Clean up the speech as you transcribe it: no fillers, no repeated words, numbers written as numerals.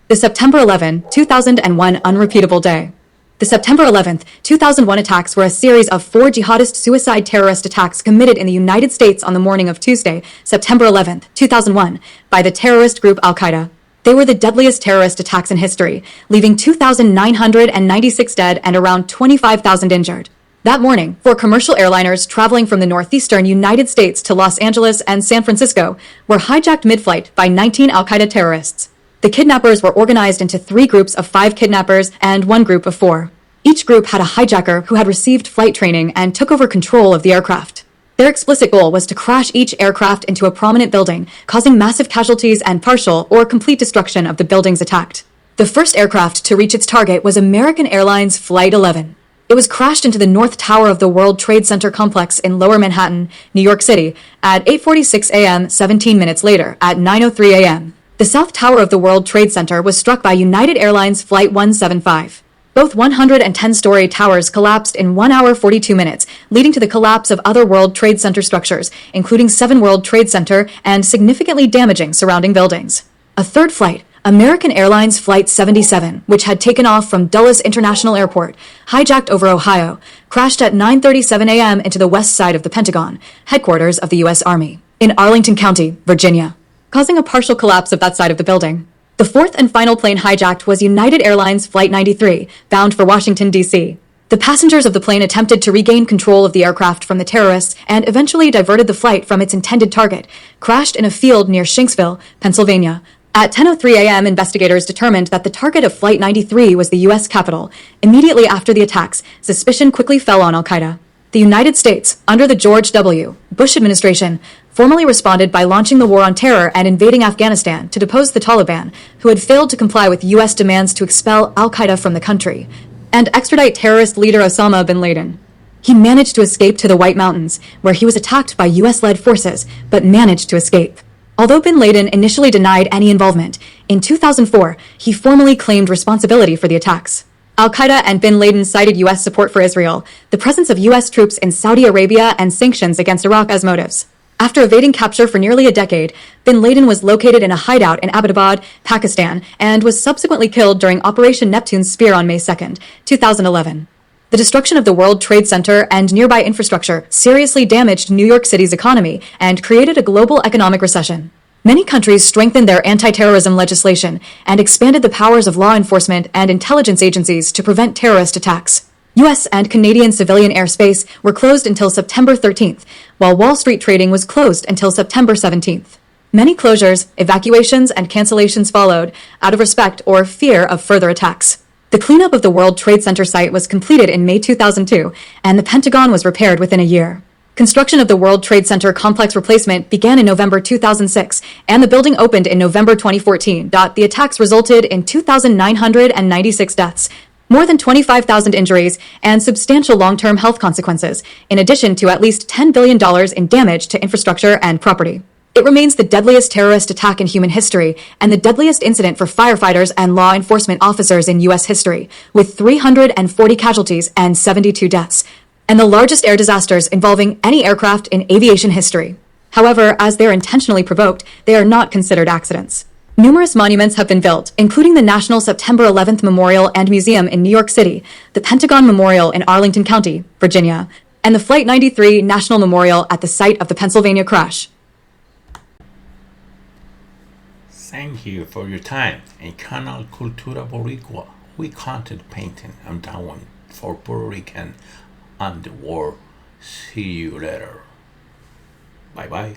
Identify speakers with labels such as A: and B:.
A: The September 2001 unrepeatable day. The September 2001 attacks were a series of 4 jihadist suicide terrorist attacks committed in the United States on the morning of Tuesday, September 2001, by the terrorist group Al-Qaeda. They were the deadliest terrorist attacks in history, leaving 2,996 dead and around 25,000 injured. That morning, 4 commercial airliners traveling from the northeastern United States to Los Angeles and San Francisco were hijacked mid-flight by 19 Al-Qaeda terrorists. The kidnappers were organized into 3 groups of 5 kidnappers and 1 group of 4. Each group had a hijacker who had received flight training and took over control of the aircraft. Their explicit goal was to crash each aircraft into a prominent building, causing massive casualties and partial or complete destruction of the buildings attacked. The first aircraft to reach its target was American Airlines Flight 11. It was crashed into the North Tower of the World Trade Center complex in Lower Manhattan, New York City, at 8:46 a.m. 17 minutes later, at 9:03 a.m. The South Tower of the World Trade Center was struck by United Airlines Flight 175. Both 110-story towers collapsed in 1 hour 42 minutes, leading to the collapse of other World Trade Center structures, including 7 World Trade Center, and significantly damaging surrounding buildings. A third flight, American Airlines Flight 77, which had taken off from Dulles International Airport, hijacked over Ohio, crashed at 9:37 a.m. into the west side of the Pentagon, headquarters of the U.S. Army, in Arlington County, Virginia, causing a partial collapse of that side of the building. The fourth and final plane hijacked was United Airlines Flight 93, bound for Washington, D.C. The passengers of the plane attempted to regain control of the aircraft from the terrorists and eventually diverted the flight from its intended target, crashed in a field near Shanksville, Pennsylvania. At 10:03 a.m., investigators determined that the target of Flight 93 was the U.S. Capitol. Immediately after the attacks, suspicion quickly fell on Al-Qaeda. The United States, under the George W. Bush administration, formally responded by launching the War on Terror and invading Afghanistan to depose the Taliban, who had failed to comply with U.S. demands to expel Al-Qaeda from the country, and extradite terrorist leader Osama bin Laden. He managed to escape to the White Mountains, where he was attacked by U.S.-led forces, but managed to escape. Although bin Laden initially denied any involvement, in 2004, he formally claimed responsibility for the attacks. Al-Qaeda and bin Laden cited U.S. support for Israel, the presence of U.S. troops in Saudi Arabia, and sanctions against Iraq as motives. After evading capture for nearly a decade, bin Laden was located in a hideout in Abbottabad, Pakistan, and was subsequently killed during Operation Neptune's Spear on May 2, 2011. The destruction of the World Trade Center and nearby infrastructure seriously damaged New York City's economy and created a global economic recession. Many countries strengthened their anti-terrorism legislation and expanded the powers of law enforcement and intelligence agencies to prevent terrorist attacks. U.S. and Canadian civilian airspace were closed until September 13th, while Wall Street trading was closed until September 17th. Many closures, evacuations, and cancellations followed, out of respect or fear of further attacks. The cleanup of the World Trade Center site was completed in May 2002, and the Pentagon was repaired within a year. Construction of the World Trade Center complex replacement began in November 2006, and the building opened in November 2014. The attacks resulted in 2,996 deaths, more than 25,000 injuries, and substantial long-term health consequences, in addition to at least $10 billion in damage to infrastructure and property. It remains the deadliest terrorist attack in human history and the deadliest incident for firefighters and law enforcement officers in U.S. history, with 340 casualties and 72 deaths, and the largest air disasters involving any aircraft in aviation history. However, as they're intentionally provoked, they are not considered accidents. Numerous monuments have been built, including the National September 11th Memorial and Museum in New York City, the Pentagon Memorial in Arlington County, Virginia, and the Flight 93 National Memorial at the site of the Pennsylvania crash.
B: Thank you for your time. In Canal Cultura Boricua, we content painting and down for Puerto Rican and the world. See you later. Bye bye.